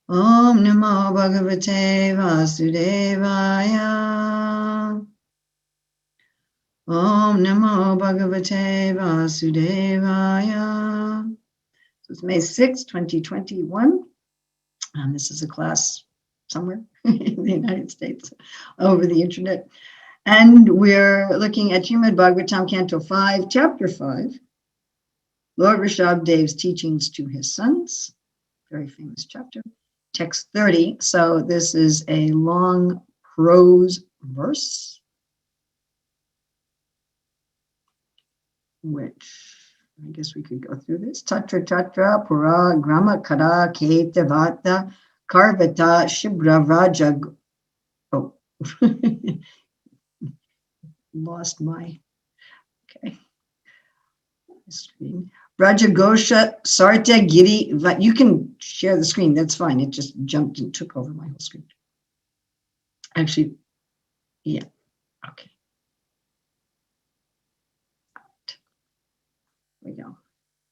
Om Namo Bhagavate Vasudevaya. Om Namo Bhagavate Vasudevaya. So it's May 6, 2021. And this is a class somewhere in the United States over the internet. And we're looking at Srimad Bhagavatam, Canto 5, Chapter 5, Lord Rishabhadev's teachings to his sons. Very famous chapter. Text 30. So this is a long prose verse, which I guess we could go through this. Tatra Tatra Pura Grama Kara Ketavata Karvata Shibra Raja. Oh, lost my, okay, screen. Rajagosha Sarta Giri. You can share the screen, that's fine. It just jumped and took over my whole screen. Actually, yeah, okay. There we go.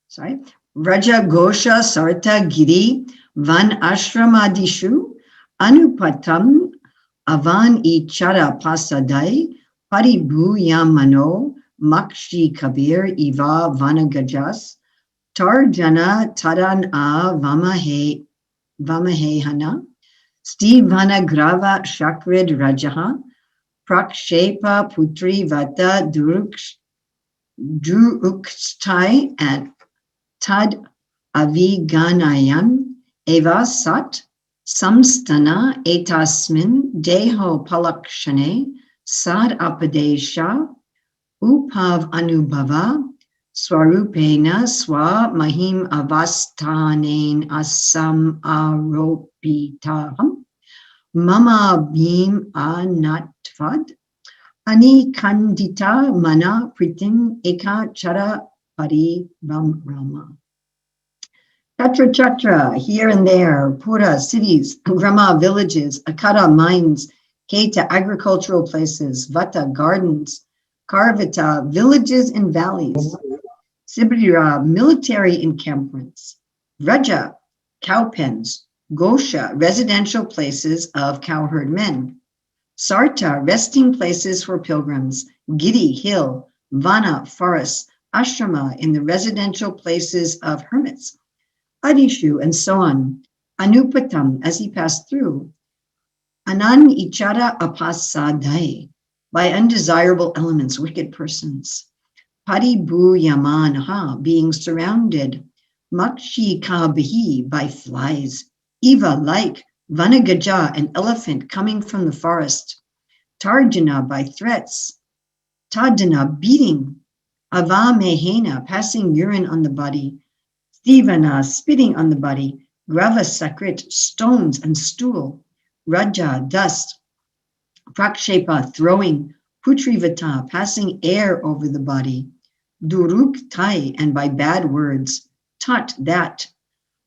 Sorry. Rajagosha Sarta Giri Van Ashramadishu Anupatam Avan Ichara Pasadai Paribhu Yamano Makshi Kabir Iva Vanagajas Tarjana Taran A Vamahehana Stivana Grava Shakrid Rajaha Prakshepa Putri Vata Drukstai and Tad Aviganayam Eva Sat Samstana Etasmin Deho Palakshane Sad Apadesha Upav Anubhava Swarupena Swa Mahim Avastanen Asam Aropitaham Mama Bhim Anatvad Ani Kandita Mana Pritin Eka Chara Pari Ram Rama. Chatra Chatra, here and there, Pura, cities, Grama, villages, Akara, mines, Keta, agricultural places, Vata, gardens, Karvita, villages and valleys, Sibirira, military encampments, Vraja, cow pens, Gosha, residential places of cowherd men, Sarta, resting places for pilgrims, Giri, hill, Vana, forest, Ashrama, in the residential places of hermits, Adishu, and so on, Anupatam, as he passed through, Anan Ichara Apasadai, by undesirable elements, wicked persons, Paribhu Yamanaha, being surrounded, Makshi Kabihi, by flies, Eva, like, Vanagaja, an elephant coming from the forest, Tarjana, by threats, Tadana, beating, Avamehena, passing urine on the body, Stivana, spitting on the body, Grava Sakrit, stones and stool, Raja, dust, Prakshepa, throwing, Putrivata, passing air over the body, Duruk Tai, and by bad words, Tat, that,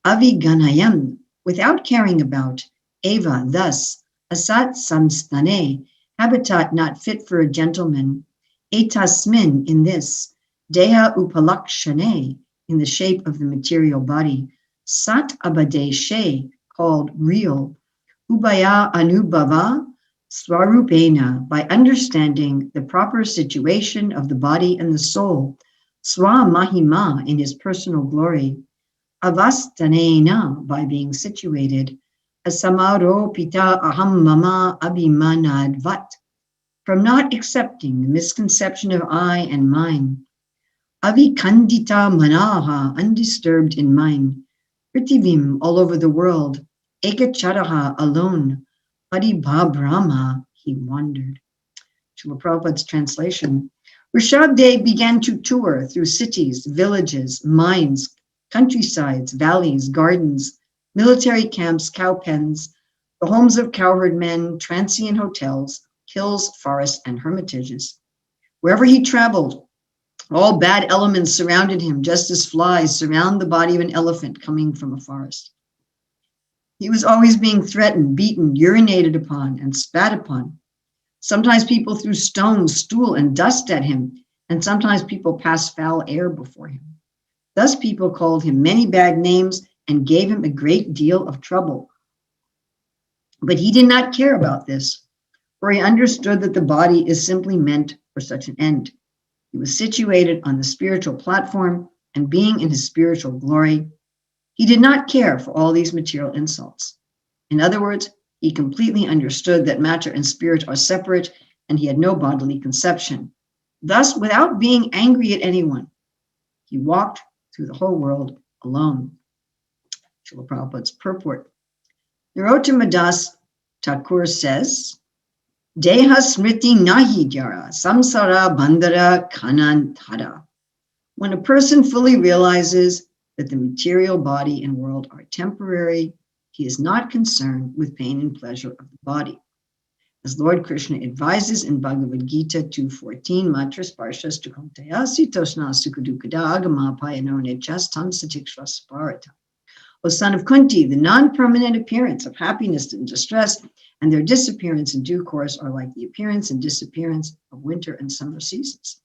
Aviganayam, without caring about, Eva, thus, Asat Samstane, habitat not fit for a gentleman, Etasmin, in this, Deha Upalakshane, in the shape of the material body, Sat Abadeshe, called real, Ubaya Anubhava Swarupena, by understanding the proper situation of the body and the soul, Swa Mahima, in his personal glory, Avastanena, by being situated, Asamaro Pita Aham Mama Abhimanadvat, from not accepting the misconception of I and mine, Avikandita Manaha, undisturbed in mind, Prithivim, all over the world, Ekacharaha, alone, Paribhabrama, he wandered. Srila Prabhupada's translation. Rishabhdev began to tour through cities, villages, mines, countrysides, valleys, gardens, military camps, cow pens, the homes of cowherd men, transient hotels, hills, forests, and hermitages. Wherever he traveled, all bad elements surrounded him, just as flies surround the body of an elephant coming from a forest. He was always being threatened, beaten, urinated upon, and spat upon. Sometimes people threw stones, stool, and dust at him, and sometimes people passed foul air before him. Thus people called him many bad names and gave him a great deal of trouble. But he did not care about this, for he understood that the body is simply meant for such an end. He was situated on the spiritual platform, and being in his spiritual glory, he did not care for all these material insults. In other words, he completely understood that matter and spirit are separate, and he had no bodily conception. Thus, without being angry at anyone, he walked through the whole world alone. Srila Prabhupada's purport. Narottama Das Thakur says, Deha smriti nahi jara, samsara bandhara kanantara. When a person fully realizes that the material body and world are temporary, he is not concerned with pain and pleasure of the body. As Lord Krishna advises in Bhagavad Gita 2:14, Matras Parshas Tukamtaya Sitosna Sukadukada Agama Payano Nechastam Satikshvasparata. O son of Kunti, the non-permanent appearance of happiness and distress and their disappearance in due course are like the appearance and disappearance of winter and summer seasons.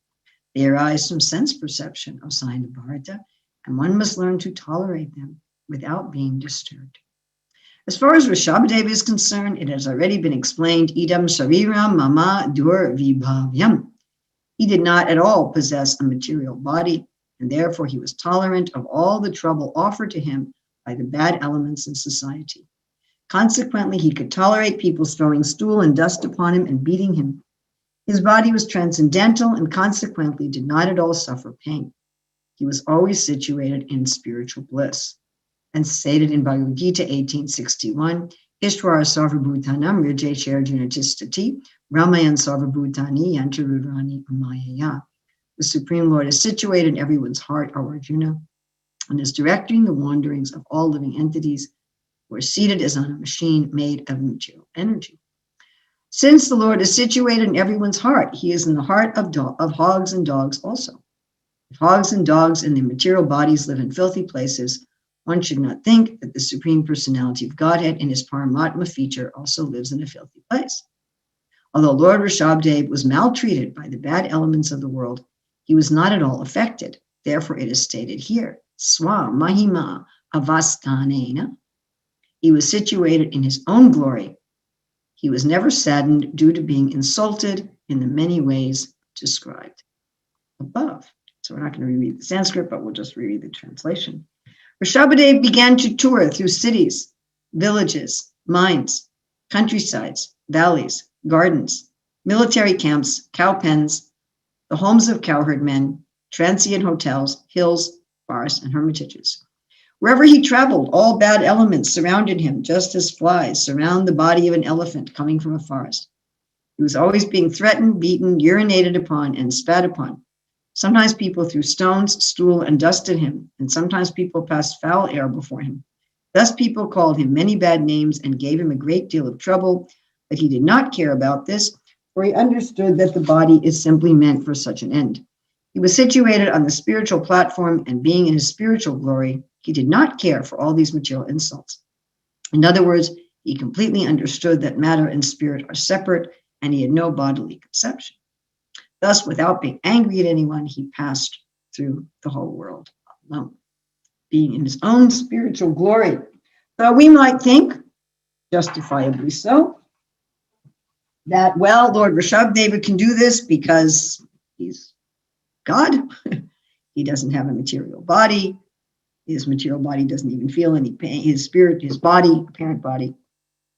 They arise from sense perception of sign of Bharata, and one must learn to tolerate them without being disturbed. As far as Rishabhadeva is concerned, it has already been explained, idam shariram mama dur vibhavyam. He did not at all possess a material body, and therefore he was tolerant of all the trouble offered to him by the bad elements in society. Consequently, he could tolerate people throwing stool and dust upon him and beating him. His body was transcendental and consequently did not at all suffer pain. He was always situated in spiritual bliss. And stated in Bhagavad Gita 18:61, Ishwara sarvabhutanam rirjay sharjuna tistati, Ramayan sarvabhutani yantarurani amayaya. The Supreme Lord is situated in everyone's heart, O Arjuna, and is directing the wanderings of all living entities who are seated as on a machine made of material energy. Since the Lord is situated in everyone's heart, he is in the heart of hogs and dogs also. If hogs and dogs in their material bodies live in filthy places, one should not think that the Supreme Personality of Godhead in his Paramatma feature also lives in a filthy place. Although Lord Rishabhdev was maltreated by the bad elements of the world, he was not at all affected. Therefore, it is stated here, Swa Mahima Avastanena. He was situated in his own glory. He was never saddened due to being insulted in the many ways described above. So we're not going to reread the Sanskrit, but we'll just reread the translation. Rishabhadev began to tour through cities, villages, mines, countrysides, valleys, gardens, military camps, cow pens, the homes of cowherd men, transient hotels, hills, forests, and hermitages. Wherever he traveled, all bad elements surrounded him, just as flies surround the body of an elephant coming from a forest. He was always being threatened, beaten, urinated upon, and spat upon. Sometimes people threw stones, stool, and dust at him, and sometimes people passed foul air before him. Thus people called him many bad names and gave him a great deal of trouble, but he did not care about this, for he understood that the body is simply meant for such an end. He was situated on the spiritual platform, and being in his spiritual glory, he did not care for all these material insults. In other words, he completely understood that matter and spirit are separate, and he had no bodily conception. Thus, without being angry at anyone, he passed through the whole world alone, being in his own spiritual glory. So we might think, justifiably so, that, well, Lord Rishabhdeva can do this because he's God. He doesn't have a material body. His material body doesn't even feel any pain. His spirit, his body, apparent body,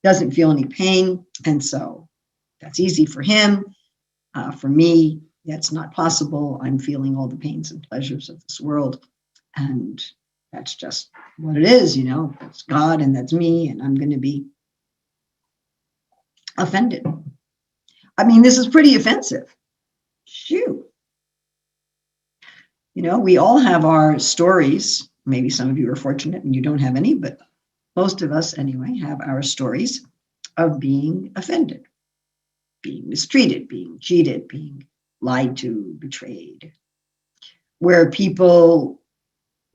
doesn't feel any pain. And so that's easy for him. For me, that's not possible. I'm feeling all the pains and pleasures of this world. And that's just what it is, That's God and that's me, and I'm going to be offended. I mean, this is pretty offensive. Shoot. We all have our stories. Maybe some of you are fortunate and you don't have any, but most of us anyway have our stories of being offended, being mistreated, being cheated, being lied to, betrayed, where people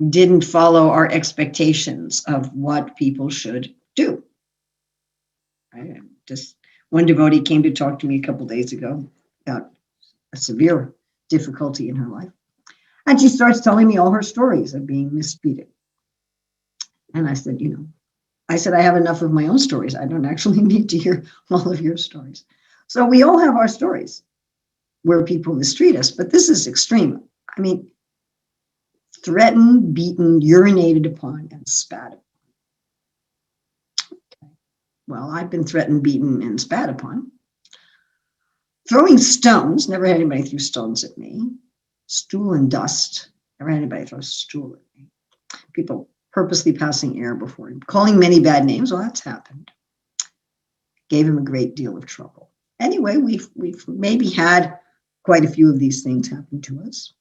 didn't follow our expectations of what people should do. Just one devotee came to talk to me a couple days ago about a severe difficulty in her life. And she starts telling me all her stories of being mistreated. And I said, I said, I have enough of my own stories. I don't actually need to hear all of your stories. So we all have our stories where people mistreat us, but this is extreme. I mean, threatened, beaten, urinated upon, and spat upon. Well, I've been threatened, beaten, and spat upon. Throwing stones, never had anybody throw stones at me. Stool and dust, never had anybody throw a stool at me. People purposely passing air before him, calling many bad names. Well, that's happened. Gave him a great deal of trouble. Anyway, we've maybe had quite a few of these things happen to us.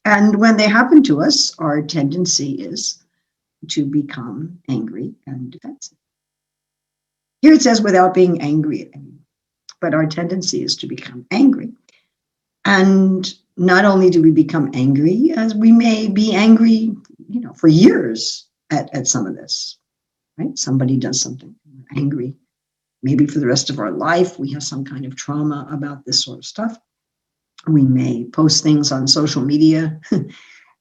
And when they happen to us, our tendency is to become angry and defensive. Here it says without being angry at anyone, but our tendency is to become angry. And not only do we become angry, as we may be angry, for years at some of this, right? Somebody does something, we're angry. Maybe for the rest of our life, we have some kind of trauma about this sort of stuff. We may post things on social media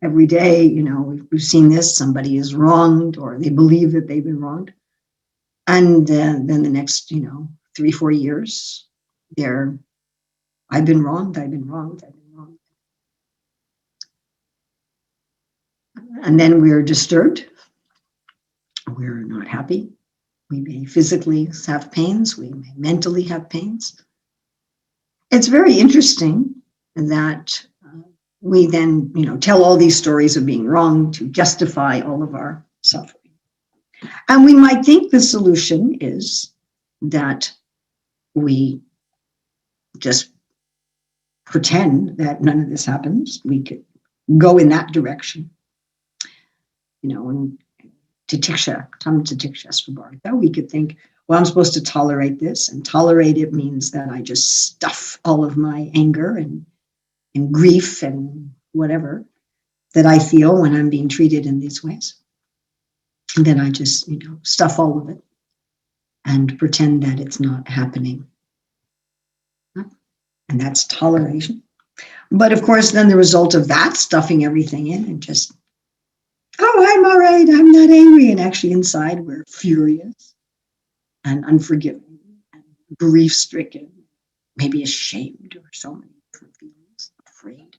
every day. We've seen this, somebody is wronged or they believe that they've been wronged. And then the next, 3-4 years, I've been wronged, I've been wronged, I've been wronged. And then we're disturbed. We're not happy. We may physically have pains. We may mentally have pains. It's very interesting that we then, tell all these stories of being wrong to justify all of our suffering. And we might think the solution is that we just pretend that none of this happens. We could go in that direction, and titiksha, tam titiksha svabartha, we could think, well, I'm supposed to tolerate this, and tolerate it means that I just stuff all of my anger and grief and whatever that I feel when I'm being treated in these ways. And then I just, stuff all of it and pretend that it's not happening. And that's toleration. But of course, then the result of that, stuffing everything in and just, oh, I'm all right, I'm not angry. And actually inside we're furious and unforgiving and grief-stricken, maybe ashamed, or so many different feelings, afraid.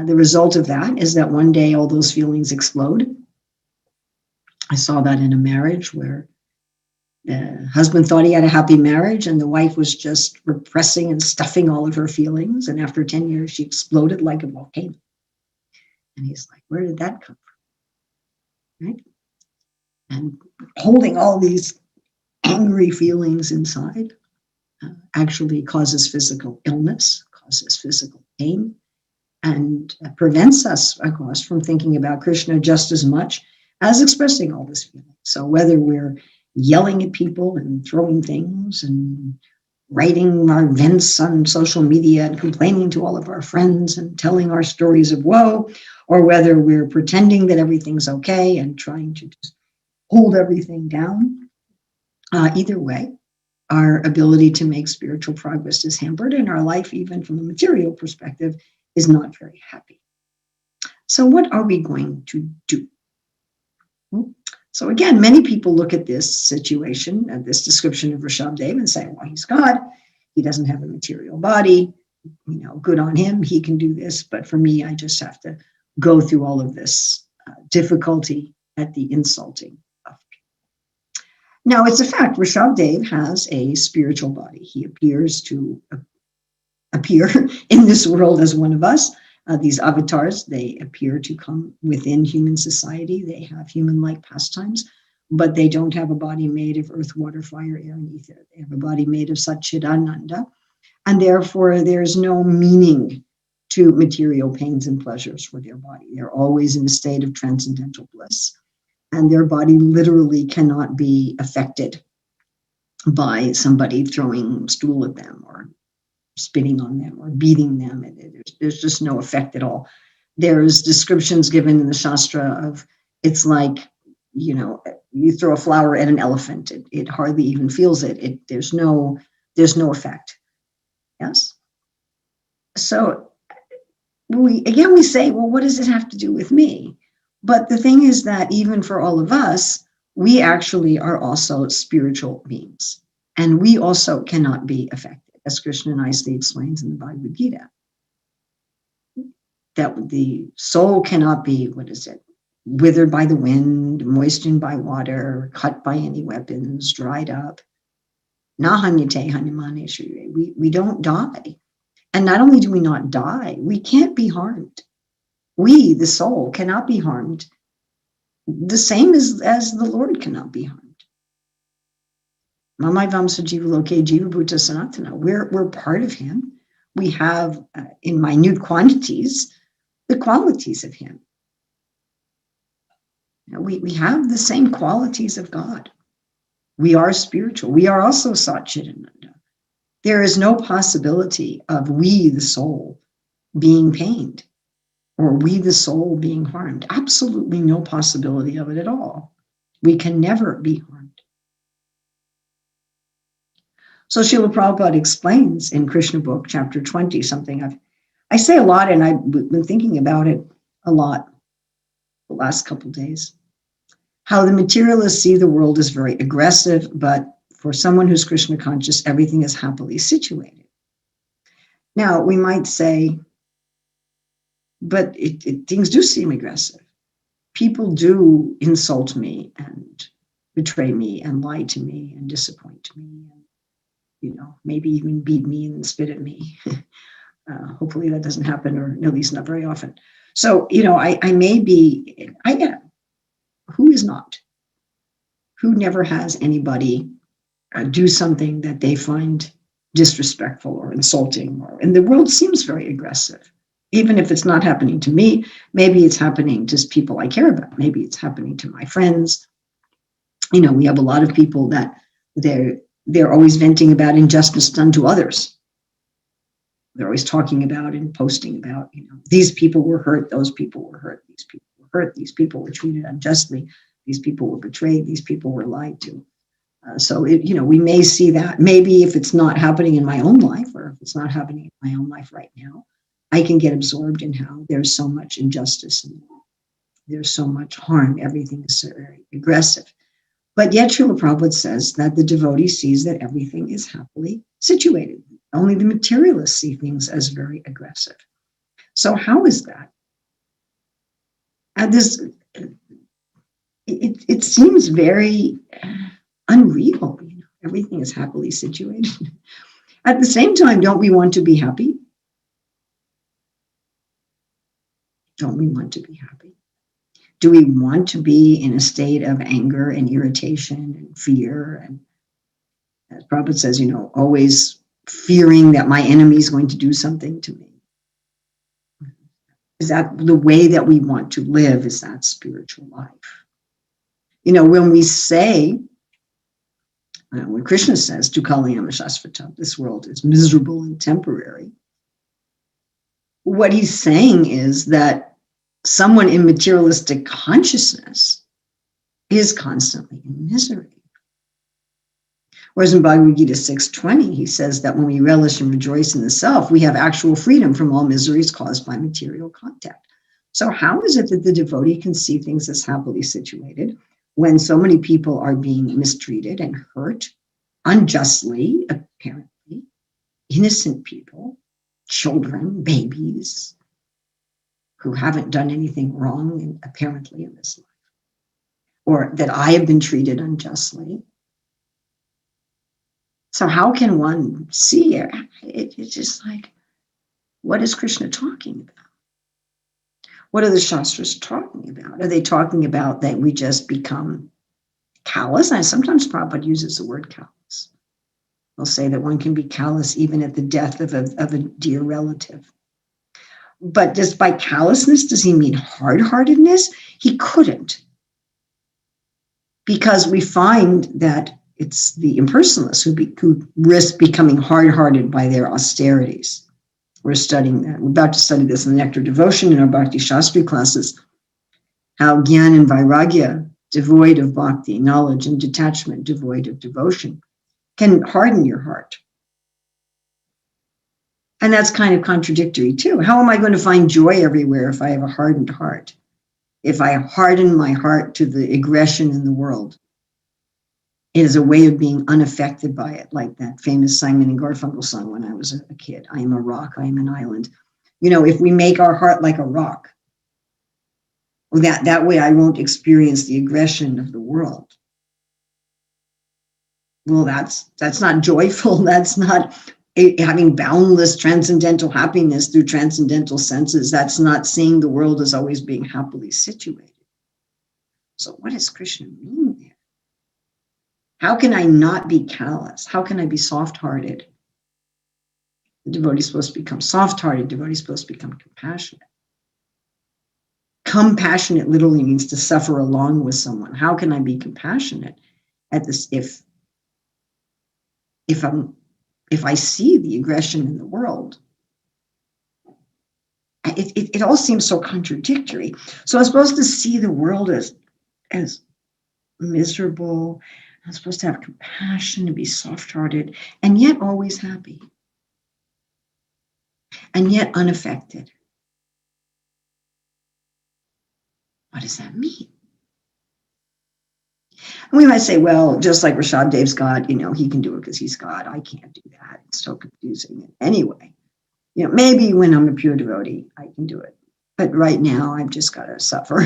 The result of that is that one day all those feelings explode. I saw that in a marriage where the husband thought he had a happy marriage and the wife was just repressing and stuffing all of her feelings. And after 10 years, she exploded like a volcano. And he's like, where did that come from? Right? And holding all these angry feelings inside actually causes physical illness, causes physical pain, and prevents us, of course, from thinking about Krishna just as much as expressing all this feeling. So whether we're yelling at people and throwing things and writing our events on social media and complaining to all of our friends and telling our stories of woe, or whether we're pretending that everything's okay and trying to just hold everything down, either way, our ability to make spiritual progress is hampered, and our life, even from a material perspective, is not very happy. So what are we going to do? So again, many people look at this situation, at this description of Rishabdev, and say, well, he's God. He doesn't have a material body. Good on him. He can do this. But for me, I just have to go through all of this difficulty at the insulting of people. Now, it's a fact. Rishabdev has a spiritual body. He appears to appear in this world as one of us. These avatars, they appear to come within human society. They have human-like pastimes, but they don't have a body made of earth, water, fire, air, and ether. They have a body made of Satchidananda, and therefore there's no meaning to material pains and pleasures for their body. They're always in a state of transcendental bliss, and their body literally cannot be affected by somebody throwing stool at them or spitting on them or beating them. There's just no effect at all. There's descriptions given in the Shastra of, it's like, you throw a flower at an elephant. It hardly even feels it. There's no effect. Yes? So we say, well, what does it have to do with me? But the thing is that even for all of us, we actually are also spiritual beings. And we also cannot be affected, as Krishna nicely explains in the Bhagavad Gita. That the soul cannot be, withered by the wind, moistened by water, cut by any weapons, dried up. Na hanyate hanimane shrire. We don't die. And not only do we not die, we can't be harmed. We, the soul, cannot be harmed. The same as the Lord cannot be harmed. Mamai Vamsa Jiva Loke Jiva Bhuta Sanatana. We're part of him. We have, in minute quantities, the qualities of him. We have the same qualities of God. We are spiritual. We are also Satchidananda. There is no possibility of we, the soul, being pained or we, the soul, being harmed. Absolutely no possibility of it at all. We can never be harmed. So Srila Prabhupada explains in Krishna book, chapter 20, something I say a lot, and I've been thinking about it a lot the last couple of days. How the materialists see the world as very aggressive, but for someone who's Krishna conscious, everything is happily situated. Now, we might say, but things do seem aggressive. People do insult me and betray me and lie to me and disappoint me and, maybe even beat me and spit at me. Hopefully that doesn't happen, or at least not very often. So, I am. Who is not? Who never has anybody do something that they find disrespectful or insulting? And the world seems very aggressive. Even if it's not happening to me, maybe it's happening to people I care about. Maybe it's happening to my friends. We have a lot of people that they're always venting about injustice done to others. They're always talking about and posting about, these people were hurt, those people were hurt, these people were hurt, these people were treated unjustly, these people were betrayed, these people were lied to. So we may see that. Maybe if it's not happening in my own life, or if it's not happening in my own life right now, I can get absorbed in how there's so much injustice and there's so much harm. Everything is so very aggressive. But yet Srila Prabhupada says that the devotee sees that everything is happily situated. Only the materialists see things as very aggressive. So how is that? And it seems very unreal. Everything is happily situated. At the same time, don't we want to be happy? Don't we want to be happy? Do we want to be in a state of anger and irritation and fear? And as Prabhupada says, always fearing that my enemy is going to do something to me. Is that the way that we want to live? Is that spiritual life? When we say, when Krishna says, to Kalyama Shasvata, this world is miserable and temporary, what he's saying is that someone in materialistic consciousness is constantly in misery. Whereas in Bhagavad Gita 6:20, he says that when we relish and rejoice in the self, we have actual freedom from all miseries caused by material contact. So how is it that the devotee can see things as happily situated when so many people are being mistreated and hurt unjustly, apparently, innocent people, children, babies, who haven't done anything wrong, apparently, in this life, or that I have been treated unjustly? So how can one see it? It's just like, what is Krishna talking about? What are the Shastras talking about? Are they talking about that we just become callous? And sometimes Prabhupada uses the word callous. They'll say that one can be callous even at the death of a dear relative. But just by callousness, does he mean hard-heartedness? He couldn't. Because we find that it's the impersonalists who risk becoming hard-hearted by their austerities. We're studying that. We're about to study this in the Nectar Devotion in our Bhakti Shastri classes, how Gyan and Vairagya, devoid of bhakti, knowledge and detachment, devoid of devotion, can harden your heart. And that's kind of contradictory too. How am I going to find joy everywhere if I have a hardened heart? If I harden my heart to the aggression in the world, It is a way of being unaffected by it, like that famous Simon and Garfunkel song when I was a kid. I am a rock, I am an island. If we make our heart like a rock, that way I won't experience the aggression of the world. Well, that's not joyful. That's not having boundless transcendental happiness through transcendental senses. That's not seeing the world as always being happily situated. So what does Krishna mean there? How can I not be callous? How can I be soft-hearted? The devotee is supposed to become soft-hearted. The devotee is supposed to become compassionate. Compassionate literally means to suffer along with someone. How can I be compassionate at this if I see the aggression in the world? It all seems so contradictory. So I'm supposed to see the world as miserable. I'm supposed to have compassion, to be soft-hearted, and yet always happy, and yet unaffected. What does that mean? And we might say, well, just like Rashad Dev's God, he can do it because he's God. I can't do that. It's so confusing. Anyway, maybe when I'm a pure devotee, I can do it. But right now, I've just got to suffer.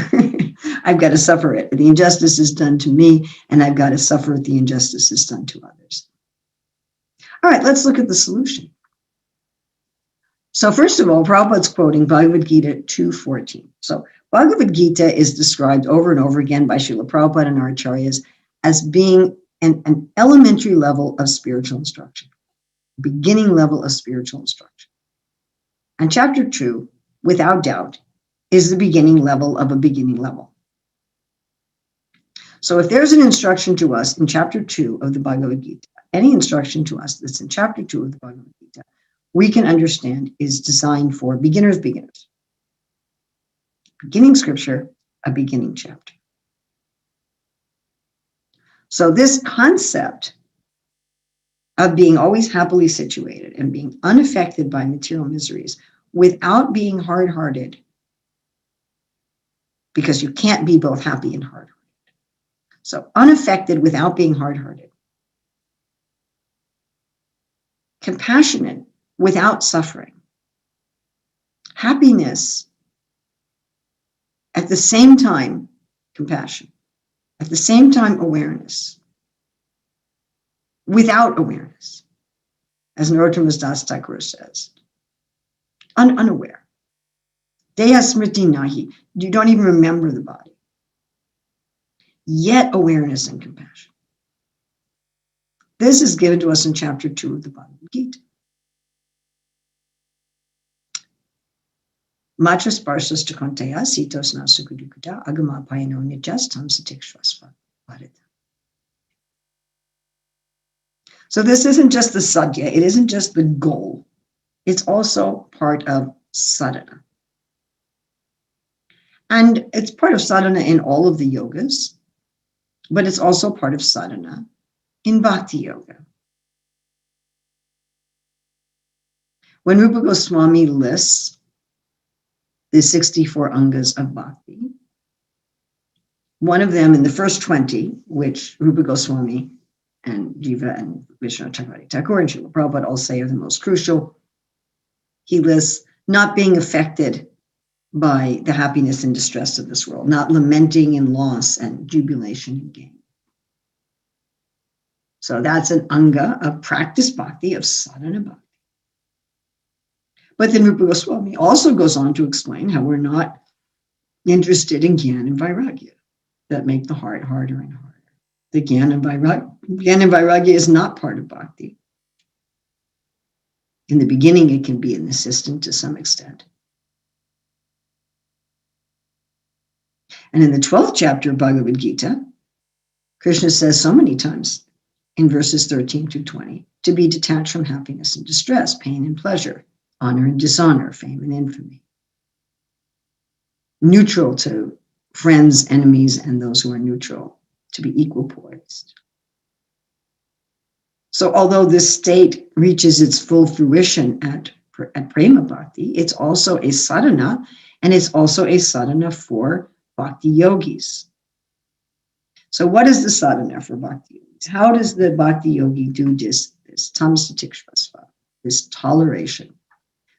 I've got to suffer it. The injustice is done to me, and I've got to suffer it. The injustice is done to others. All right, let's look at the solution. So first of all, Prabhupada's quoting Bhagavad Gita 2:14. So Bhagavad Gita is described over and over again by Srila Prabhupada and our acharyas as being an elementary level of spiritual instruction, beginning level of spiritual instruction. And chapter 2, without doubt, is the beginning level of a beginning level. So if there's an instruction to us in chapter 2 of the Bhagavad Gita, any instruction to us that's in chapter 2 of the Bhagavad Gita, we can understand is designed for beginners. Beginning scripture, a beginning chapter. So this concept of being always happily situated and being unaffected by material miseries without being hard-hearted, because you can't be both happy and hard-hearted. So unaffected without being hard-hearted. Compassionate without suffering. Happiness at the same time, compassion. At the same time, awareness. Without awareness. As Narottam Das Thakur says. Unaware. Deha smriti nahi. You don't even remember the body. Yet awareness and compassion. This is given to us in chapter 2 of the Bhagavad Gita. Matras parsas takanteya sitos nasukudukuta agama payano nijastam satikshvasva varita. So this isn't just the sadhya, it isn't just the goal. It's also part of sadhana. And it's part of sadhana in all of the yogas, but it's also part of sadhana in bhakti yoga. When Rupa Goswami lists the 64 angas of bhakti, one of them in the first 20, which Rupa Goswami and Jiva and Vishnu Chakravarti Thakur and Srila Prabhupada all say are the most crucial, he lists not being affected by the happiness and distress of this world, not lamenting in loss and jubilation in gain. So that's an anga of practice bhakti, of sadhana bhakti. But then Rupa Goswami also goes on to explain how we're not interested in Gyan and Vairagya that make the heart harder and harder. The Gyan and Vairagya is not part of bhakti. In the beginning, it can be an assistant to some extent. And in the 12th chapter of Bhagavad Gita, Krishna says so many times in verses 13 to 20, to be detached from happiness and distress, pain and pleasure, honor and dishonor, fame and infamy. Neutral to friends, enemies, and those who are neutral, to be equal poised. So although this state reaches its full fruition at Prema Bhakti, it's also a sadhana, and it's also a sadhana for bhakti yogis. So what is the sadhana for bhakti yogis? How does the bhakti yogi do this tamsatikshvasva, this toleration,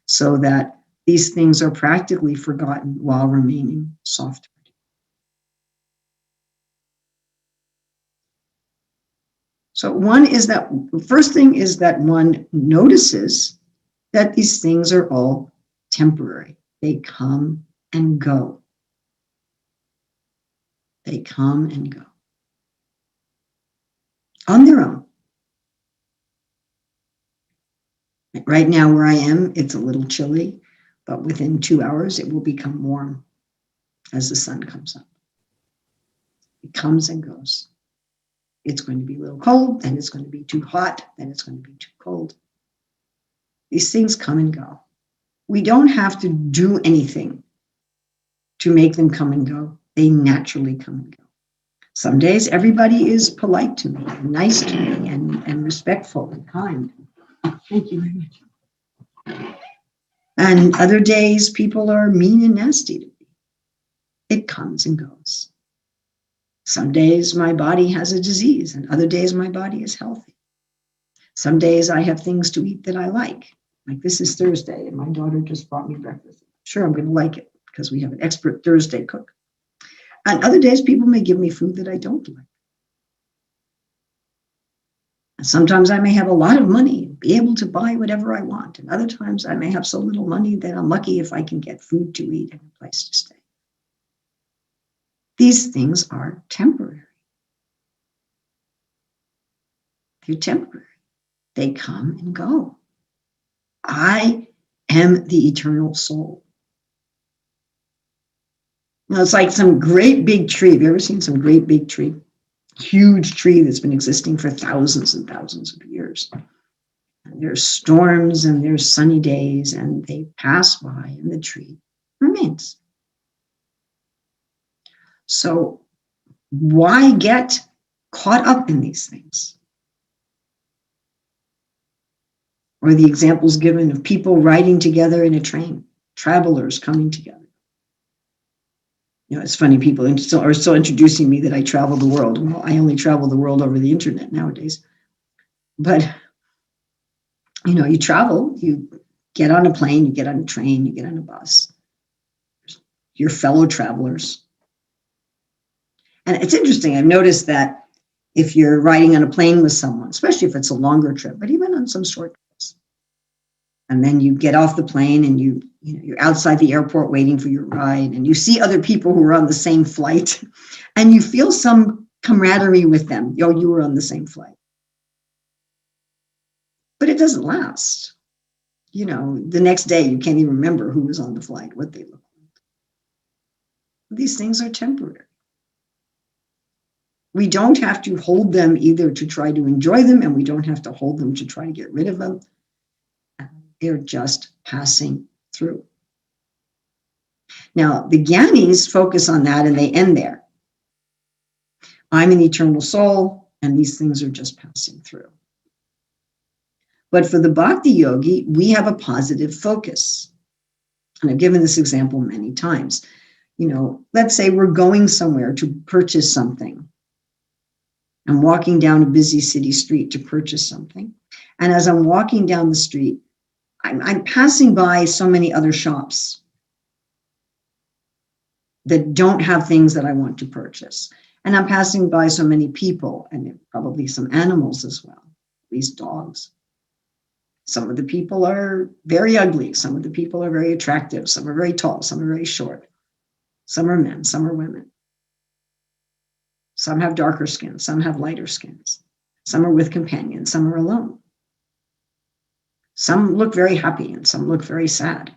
so that these things are practically forgotten while remaining soft? So first thing is that one notices that these things are all temporary. They come and go. They come and go on their own. Right now where I am, it's a little chilly, but within 2 hours, it will become warm as the sun comes up. It comes and goes. It's going to be a little cold, then it's going to be too hot, then it's going to be too cold. These things come and go. We don't have to do anything to make them come and go. They naturally come and go. Some days everybody is polite to me, and nice to me, and respectful and kind. Thank you very much. And other days people are mean and nasty to me. It comes and goes. Some days my body has a disease, and other days my body is healthy. Some days I have things to eat that I like. Like this is Thursday, and my daughter just brought me breakfast. Sure, I'm going to like it because we have an expert Thursday cook. And other days people may give me food that I don't like. And sometimes I may have a lot of money and be able to buy whatever I want. And other times I may have so little money that I'm lucky if I can get food to eat and a place to stay. These things are temporary. They're temporary. They come and go. I am the eternal soul. Now, it's like some great big tree. Have you ever seen some great big tree? Huge tree that's been existing for thousands and thousands of years. And there's storms and there's sunny days, and they pass by and the tree remains. So why get caught up in these things? Or the examples given of people riding together in a train, travelers coming together. You know, it's funny, people are still introducing me that I travel the world. Well, I only travel the world over the internet nowadays. But, you know, you travel, you get on a plane, you get on a train, you get on a bus. Your fellow travelers. And it's interesting, I've noticed that if you're riding on a plane with someone, especially if it's a longer trip, but even on some short trips, and then you get off the plane and you're outside the airport waiting for your ride, and you see other people who are on the same flight, and you feel some camaraderie with them. You were on the same flight. But it doesn't last. You know, the next day you can't even remember who was on the flight, what they looked like. These things are temporary. We don't have to hold them either to try to enjoy them, and we don't have to hold them to try to get rid of them. They're just passing through. Now, the Gyanis focus on that and they end there. I'm an eternal soul, and these things are just passing through. But for the Bhakti Yogi, we have a positive focus. And I've given this example many times. You know, let's say we're going somewhere to purchase something. I'm walking down a busy city street to purchase something. And as I'm walking down the street, I'm passing by so many other shops that don't have things that I want to purchase. And I'm passing by so many people, and probably some animals as well, at least dogs. Some of the people are very ugly. Some of the people are very attractive. Some are very tall. Some are very short. Some are men. Some are women. Some have darker skins. Some have lighter skins. Some are with companions. Some are alone. Some look very happy and some look very sad.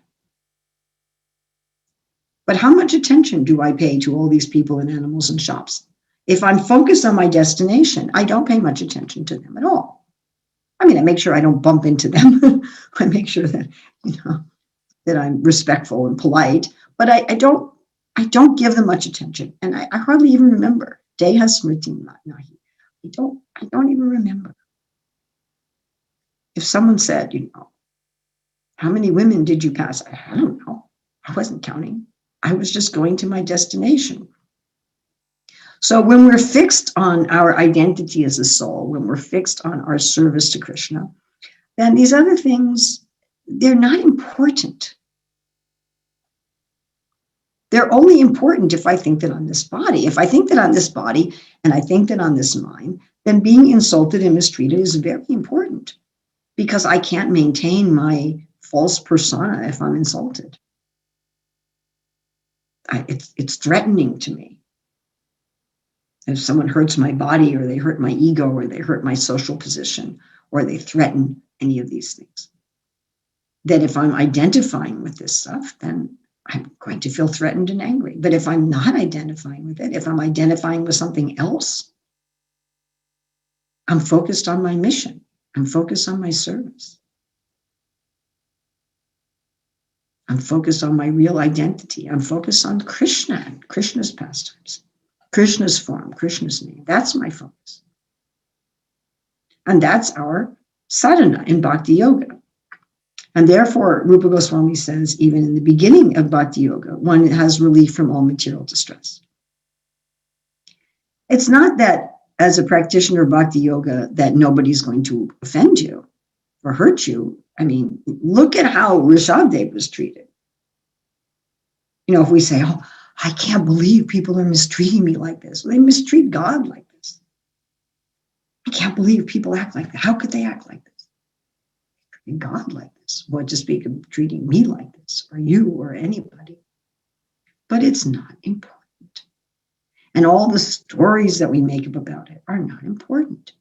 But how much attention do I pay to all these people and animals and shops? If I'm focused on my destination, I don't pay much attention to them at all. I mean, I make sure I don't bump into them. I make sure that, that I'm respectful and polite, but I don't give them much attention. And I hardly even remember. Deha smriti nahi. I don't even remember. If someone said, how many women did you pass? I don't know. I wasn't counting. I was just going to my destination. So when we're fixed on our identity as a soul, when we're fixed on our service to Krishna, then these other things, they're not important. They're only important if I think that on this body. If I think that on this body and I think that on this mind, then being insulted and mistreated is very important, because I can't maintain my false persona if I'm insulted. It's threatening to me. If someone hurts my body, or they hurt my ego, or they hurt my social position, or they threaten any of these things, that if I'm identifying with this stuff, then I'm going to feel threatened and angry. But if I'm not identifying with it, if I'm identifying with something else, I'm focused on my mission. I'm focused on my service. I'm focused on my real identity. I'm focused on Krishna and Krishna's pastimes, Krishna's form, Krishna's name. That's my focus. And that's our sadhana in Bhakti Yoga. And therefore, Rupa Goswami says, even in the beginning of Bhakti Yoga, one has relief from all material distress. It's not that as a practitioner of Bhakti Yoga that nobody's going to offend you or hurt you. I mean, look at how Rishabdev was treated. You know, if we say, oh, I can't believe people are mistreating me like this. Well, they mistreat God like this. I can't believe people act like that. How could they act like this? Treating God like this. What to speak of treating me like this, or you, or anybody. But it's not important. And all the stories that we make up about it are not important.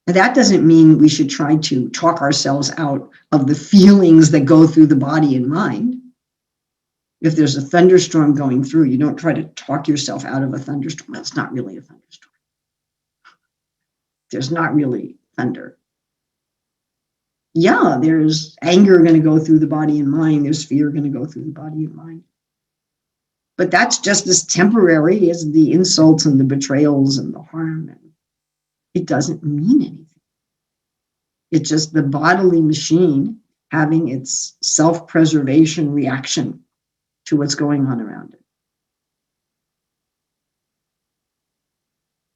Now, that doesn't mean we should try to talk ourselves out of the feelings that go through the body and mind. If there's a thunderstorm going through, you don't try to talk yourself out of a thunderstorm. That's not really a thunderstorm. There's not really thunder. Yeah, there's anger going to go through the body and mind. There's fear going to go through the body and mind. But that's just as temporary as the insults and the betrayals and the harm. And it doesn't mean anything. It's just the bodily machine having its self-preservation reaction to what's going on around it.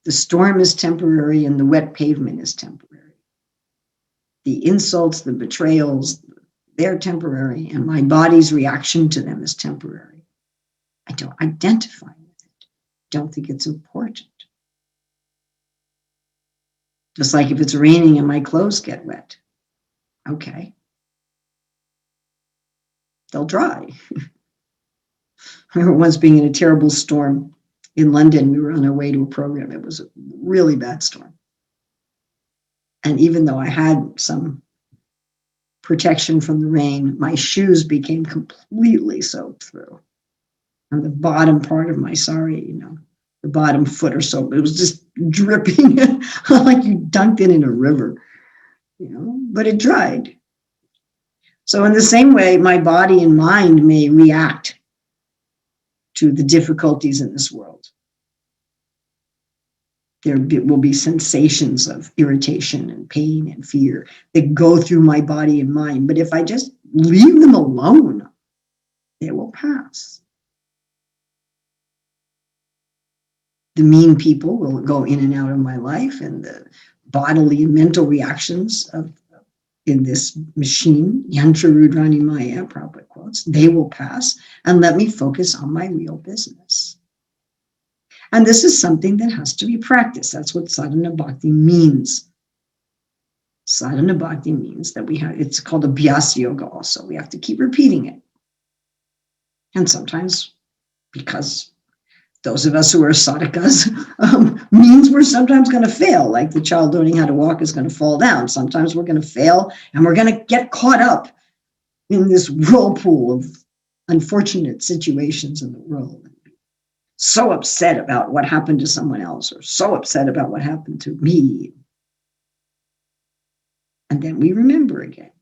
The storm is temporary and the wet pavement is temporary. The insults, the betrayals, they're temporary, and my body's reaction to them is temporary. I don't identify with it. Don't think it's important. Just like if it's raining and my clothes get wet. Okay. They'll dry. I remember once being in a terrible storm in London. We were on our way to a program. It was a really bad storm. And even though I had some protection from the rain, my shoes became completely soaked through. On the bottom part of my sari, you know, the bottom foot or so, it was just dripping like you dunked it in a river, you know, but it dried. So in the same way, my body and mind may react to the difficulties in this world. There will be sensations of irritation and pain and fear that go through my body and mind. But if I just leave them alone, they will pass. The mean people will go in and out of my life, and the bodily and mental reactions of in this machine, Yantra Rudrani Maya, Prabhupada quotes, they will pass, and let me focus on my real business. And this is something that has to be practiced. That's what sadhana bhakti means. Sadhana bhakti means that we have, it's called abhyas yoga also. We have to keep repeating it. And sometimes, because those of us who are sadhakas, means we're sometimes going to fail, like the child learning how to walk is going to fall down. Sometimes we're going to fail, and we're going to get caught up in this whirlpool of unfortunate situations in the world. So upset about what happened to someone else, or so upset about what happened to me. And then we remember again.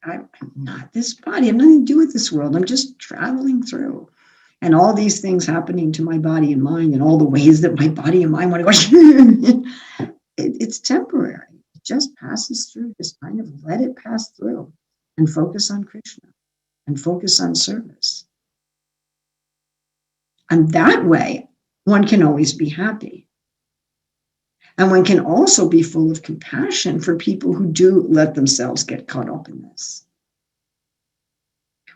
I'm not this body. I'm nothing to do with this world. I'm just traveling through. And all these things happening to my body and mind, and all the ways that my body and mind want to go, it's temporary. It just passes through. Just kind of let it pass through and focus on Krishna. and focus on service. And that way, one can always be happy. And one can also be full of compassion for people who do let themselves get caught up in this.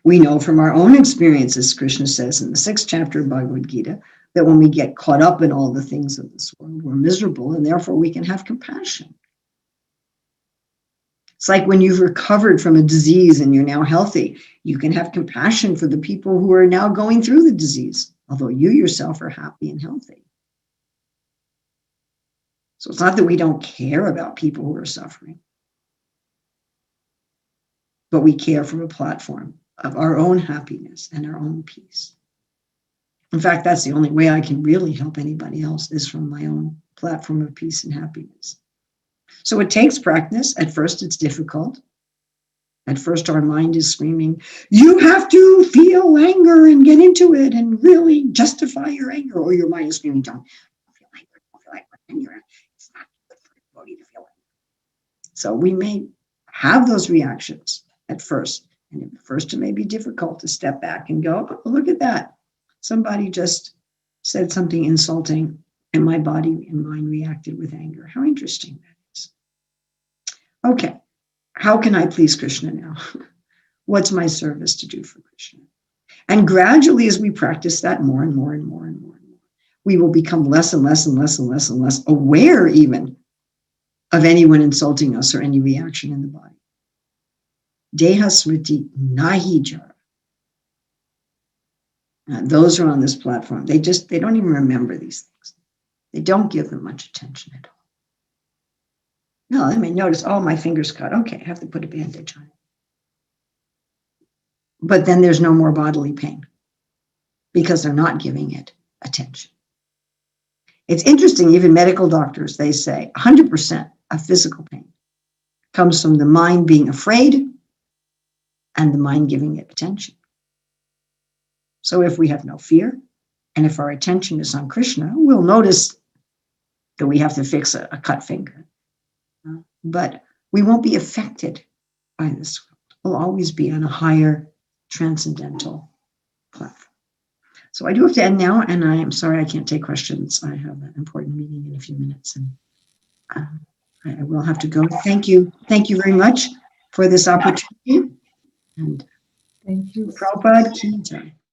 We know from our own experiences, Krishna says in the 6th chapter of Bhagavad Gita, that when we get caught up in all the things of this world, we're miserable, and therefore we can have compassion. It's like when you've recovered from a disease and you're now healthy, you can have compassion for the people who are now going through the disease, although you yourself are happy and healthy. So it's not that we don't care about people who are suffering, but we care from a platform of our own happiness and our own peace. In fact, that's the only way I can really help anybody else, is from my own platform of peace and happiness. So it takes practice. At first, it's difficult. At first, our mind is screaming, you have to feel anger and get into it and really justify your anger. Or your mind is screaming, don't feel anger, don't feel anger. It's not good for your body to feel anger. So we may have those reactions at first. And at first, it may be difficult to step back and go, oh, look at that. Somebody just said something insulting, and my body and mind reacted with anger. How interesting that is. Okay, how can I please Krishna now? What's my service to do for Krishna? And gradually, as we practice that more and more and more and more and more, we will become less and less and less and less and less aware even of anyone insulting us or any reaction in the body. Deha smriti nahi jara. Those who are on this platform, they don't even remember these things. They don't give them much attention at all. No, they may notice, oh, my finger's cut. Okay, I have to put a bandage on it. But then there's no more bodily pain because they're not giving it attention. It's interesting, even medical doctors, they say 100% of physical pain comes from the mind being afraid and the mind giving it attention. So if we have no fear, and if our attention is on Krishna, we'll notice that we have to fix a cut finger. But we won't be affected by this world. We'll always be on a higher transcendental platform. So I do have to end now, and I am sorry I can't take questions. I have an important meeting in a few minutes, and I will have to go. Thank you. Thank you very much for this opportunity. And thank you. Prabhupada ki jai.